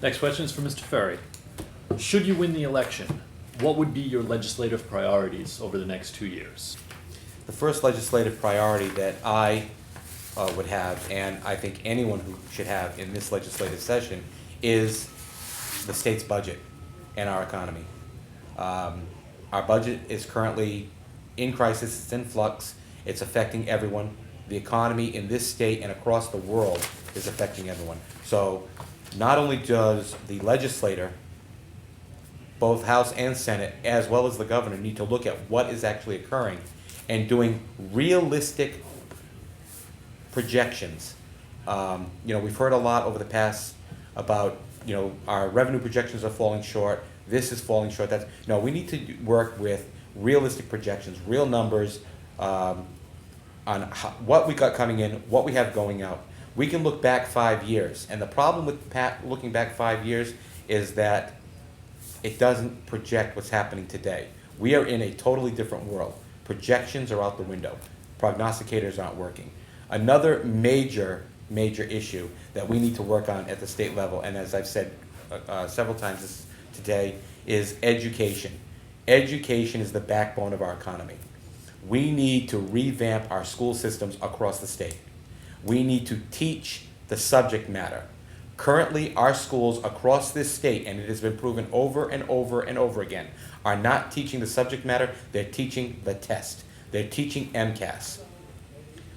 Next question is for Mr. Ferry. Should you win the election, what would be your legislative priorities over the next 2 years? The first legislative priority that I would have, and I think anyone who should have in this legislative session, is the state's budget and our economy. Our budget is currently in crisis, it's in flux, it's affecting everyone. The economy in this state and across the world is affecting everyone. So not only does the legislator, both House and Senate, as well as the governor, need to look at what is actually occurring and doing realistic projections. We've heard a lot over the past about, our revenue projections are falling short, this is falling short. We need to work with realistic projections, real numbers on what we got coming in, what we have going out. We can look back 5 years, and the problem with looking back 5 years is that it doesn't project what's happening today. We are in a totally different world. Projections are out the window. Prognosticators aren't working. Another major issue that we need to work on at the state level, and as I've said several times today, is education. Education is the backbone of our economy. We need to revamp our school systems across the state. We need to teach the subject matter. Currently, our schools across this state, and it has been proven over and over and over again, are not teaching the subject matter, they're teaching the test. They're teaching MCAS.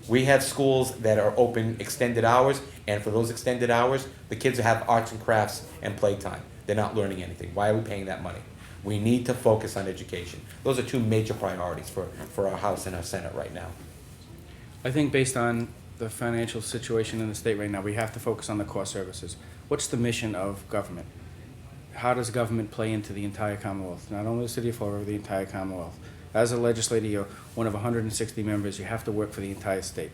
We have schools that are open extended hours, and for those extended hours, the kids have arts and crafts and playtime. They're not learning anything. Why are we paying that money? We need to focus on education. Those are two major priorities for our House and our Senate right now. I think based on the financial situation in the state right now, we have to focus on the core services. What's the mission of government? How does government play into the entire Commonwealth? Not only the city of Fall River, the entire Commonwealth. As a legislator, you're one of 160 members. You have to work for the entire state.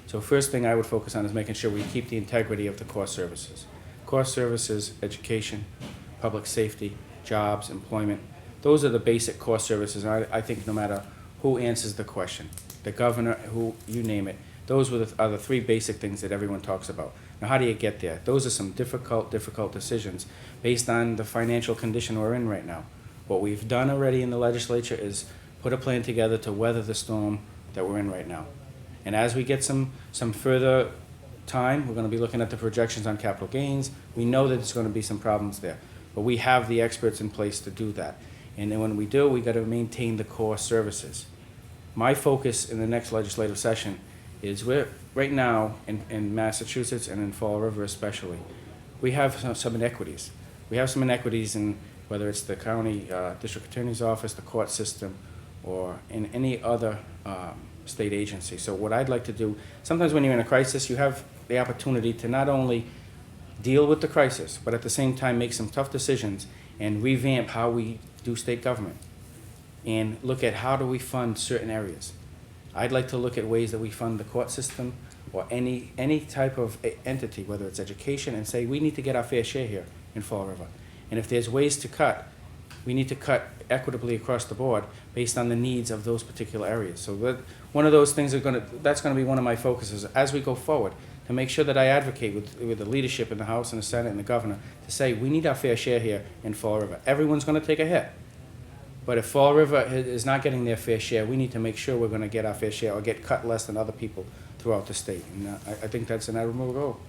So first thing I would focus on is making sure we keep the integrity of the core services. Core services, education, public safety, jobs, employment. Those are the basic core services. And I think no matter who answers the question, the governor, who you name it, those are the three basic things that everyone talks about. Now, how do you get there? Those are some difficult decisions based on the financial condition we're in right now. What we've done already in the legislature is put a plan together to weather the storm that we're in right now. And as we get some further time, we're going to be looking at the projections on capital gains. We know that there's going to be some problems there, but we have the experts in place to do that. And then when we do, we got to maintain the core services. My focus in the next legislative session is we're right now in Massachusetts and in Fall River especially, we have some inequities. We have some inequities in whether it's the county district attorney's office, the court system, or in any other state agency. So what I'd like to do, sometimes when you're in a crisis, you have the opportunity to not only deal with the crisis, but at the same time make some tough decisions and revamp how we do state government and look at how do we fund certain areas. I'd like to look at ways that we fund the court system or any type of entity, whether it's education, and say we need to get our fair share here in Fall River. And if there's ways to cut, we need to cut equitably across the board based on the needs of those particular areas. So one of those things that's going to be one of my focuses as we go forward, to make sure that I advocate with the leadership in the House and the Senate and the governor to say we need our fair share here in Fall River. Everyone's going to take a hit. But if Fall River is not getting their fair share, we need to make sure we're going to get our fair share or get cut less than other people throughout the state. And I think that's an admirable goal.